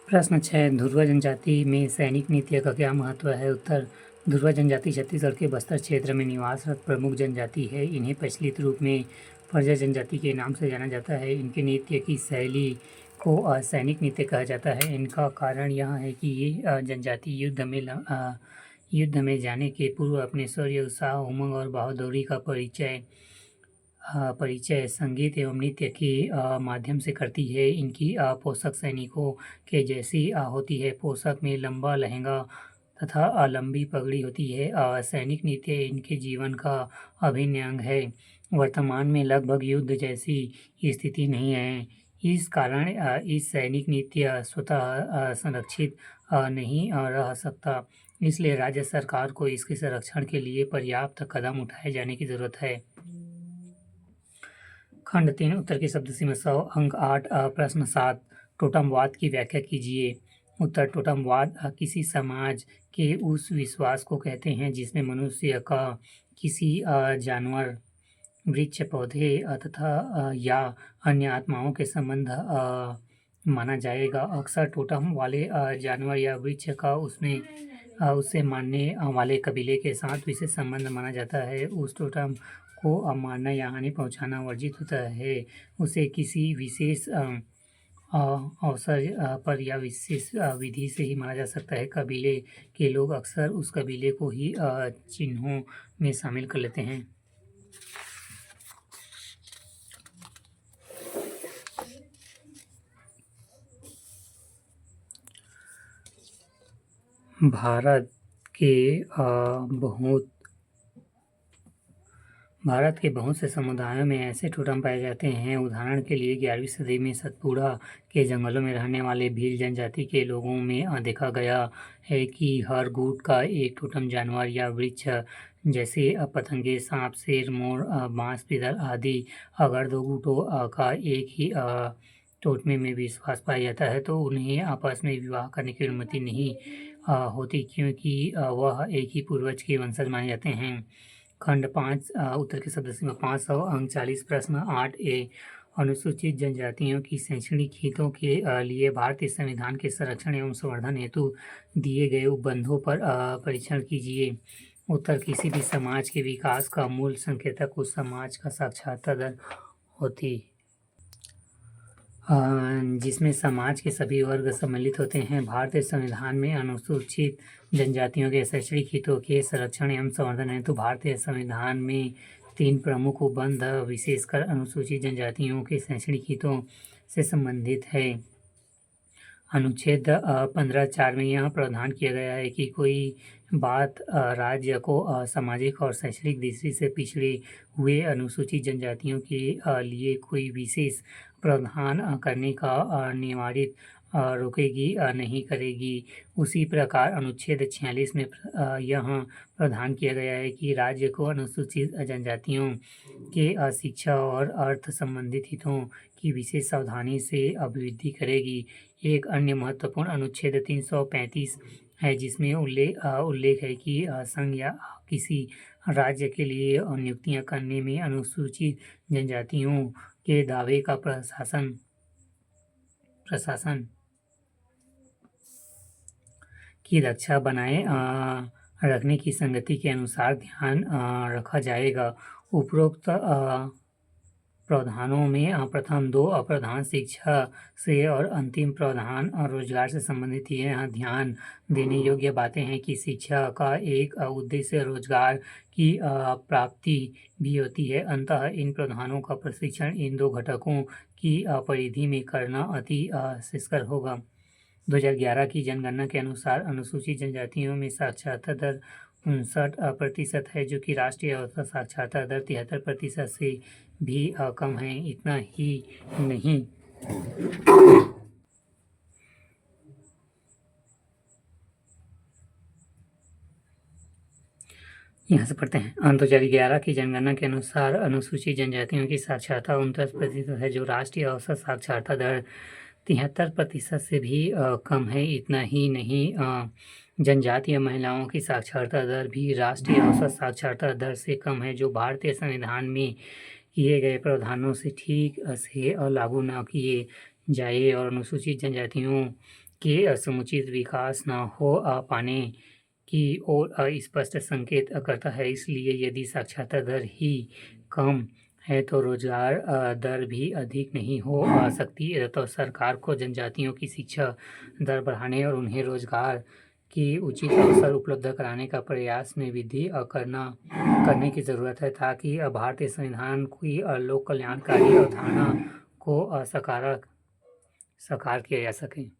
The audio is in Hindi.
प्रश्न 6 ध्रुव जनजाति में सैनिक नृत्य का क्या महत्व है? उत्तर ध्रुव जनजाति छत्तीसगढ़ के बस्तर क्षेत्र में निवासरत प्रमुख जनजाति है। इन्हें प्रचलित रूप में परिजा जनजाति के नाम से जाना जाता है। इनके नृत्य की शैली को सैनिक नृत्य कहा जाता है। इनका कारण यह है कि ये जनजाति युद्ध में जाने के पूर्व अपने शौर्य, उत्साह, उमंग और बहादुरी का परिचय संगीत एवं नृत्य के माध्यम से करती है। इनकी पोशाक सैनिकों के जैसी होती है। पोशाक में लंबा लहंगा तथा लंबी पगड़ी होती है। सैनिक नृत्य इनके जीवन का अभिन्न अंग है। वर्तमान में लगभग युद्ध जैसी स्थिति नहीं है। इस कारण इस सैनिक नृत्य स्वतः संरक्षित नहीं रह सकता। इसलिए राज्य सरकार को इसके संरक्षण के लिए पर्याप्त कदम उठाए जाने की जरूरत है। खंड 3 उत्तर की शब्द सीमा 100 अंक 8 प्रश्न 7 टोटमवाद की व्याख्या कीजिए। उत्तर टोटमवाद किसी समाज के उस विश्वास को कहते हैं जिसमें मनुष्य का किसी जानवर, वृक्ष, पौधे तथा या अन्य आत्माओं के संबंध माना जाएगा। अक्सर टोटम वाले जानवर या वृक्ष का उससे मानने वाले कबीले के साथ विशेष संबंध माना जाता है। उस टोटम को मारना या हानि पहुंचाना वर्जित होता है। उसे किसी विशेष अवसर पर या विशेष विधि से ही माना जा सकता है। कबीले के लोग अक्सर उस कबीले को ही चिन्हों में शामिल कर लेते हैं। भारत के बहुत से समुदायों में ऐसे टोटम पाए जाते हैं। उदाहरण के लिए 11वीं सदी में सतपुड़ा के जंगलों में रहने वाले भील जनजाति के लोगों में देखा गया है कि हर गुट का एक टोटम जानवर या वृक्ष जैसे पतंगे, सांप, शेर, मोर, बांस, पिदल आदि अगर दो गुटों का एक ही टोटमे में विश्वास पाया जाता है तो उन्हें आपस में विवाह करने की अनुमति नहीं होती, क्योंकि वह एक ही पूर्वज के वंशज माने जाते हैं। खंड 5 उत्तर के शब्द सीमा 500 अंक 40 प्रश्न 8 अनुसूचित जनजातियों की शैक्षणिक हितों के लिए भारतीय संविधान के संरक्षण एवं संवर्धन हेतु दिए गए उपबंधों पर परीक्षण कीजिए। उत्तर किसी भी समाज के विकास का मूल संकेतक उस समाज का साक्षरता दर होती जिसमें समाज के सभी वर्ग सम्मिलित होते हैं। भारतीय संविधान में अनुसूचित जनजातियों के शैक्षणिक हितों के संरक्षण एवं संवर्धन हेतु भारतीय संविधान में 3 प्रमुख उपबंध विशेषकर अनुसूचित जनजातियों के शैक्षणिक हितों से संबंधित है। अनुच्छेद 15(4) में यह प्रावधान किया गया है कि कोई बात राज्य को सामाजिक और शैक्षणिक दृष्टि से पिछड़े हुए अनुसूचित जनजातियों के लिए कोई विशेष प्रावधान करने का निवारित रोकेगी नहीं करेगी। उसी प्रकार अनुच्छेद 46 में यह प्रावधान किया गया है कि राज्य को अनुसूचित जनजातियों के शिक्षा और अर्थ संबंधित हितों की विशेष सावधानी से अभिवृद्धि करेगी। एक अन्य महत्वपूर्ण अनुच्छेद 335 है जिसमें उल्लेख है कि संघ या किसी राज्य के लिए नियुक्तियां करने में अनुसूचित जनजातियों के दावे का प्रशासन की रक्षा बनाए रखने की संगति के अनुसार ध्यान रखा जाएगा। उपरोक्त प्रावधानों में प्रथम 2 प्रावधान शिक्षा से और अंतिम प्रावधान रोजगार से संबंधित है। यहाँ ध्यान देने योग्य बातें हैं कि शिक्षा का एक उद्देश्य रोजगार की प्राप्ति भी होती है। अतः इन प्रावधानों का प्रशिक्षण इन 2 घटकों की परिधि में करना अति श्रेयस्कर होगा। 2011 की जनगणना के अनुसार अनुसूचित जनजातियों में साक्षरता दर 59% है, जो कि राष्ट्रीय औसत साक्षरता दर 73% से भी कम है। इतना ही नहीं, यहाँ से पढ़ते हैं। 2011 की जनगणना के अनुसार अनुसूचित जनजातियों की साक्षरता 29% है, जो राष्ट्रीय औसत साक्षरता दर 73% से भी कम है। इतना ही नहीं, जनजातीय महिलाओं की साक्षरता दर भी राष्ट्रीय औसत साक्षरता दर से कम है, जो भारतीय संविधान में किए गए प्रावधानों से ठीक से लागू न किए जाए और अनुसूचित जनजातियों के समुचित विकास न हो पाने की ओर स्पष्ट संकेत करता है। इसलिए यदि साक्षरता दर ही कम है तो रोजगार दर भी अधिक नहीं हो सकती। तो सरकार को जनजातियों की शिक्षा दर बढ़ाने और उन्हें रोजगार की उचित अवसर उपलब्ध कराने का प्रयास में वृद्धि करने की ज़रूरत है, ताकि भारतीय संविधान की लोक कल्याणकारी अवधारणा को साकार किया जा सके।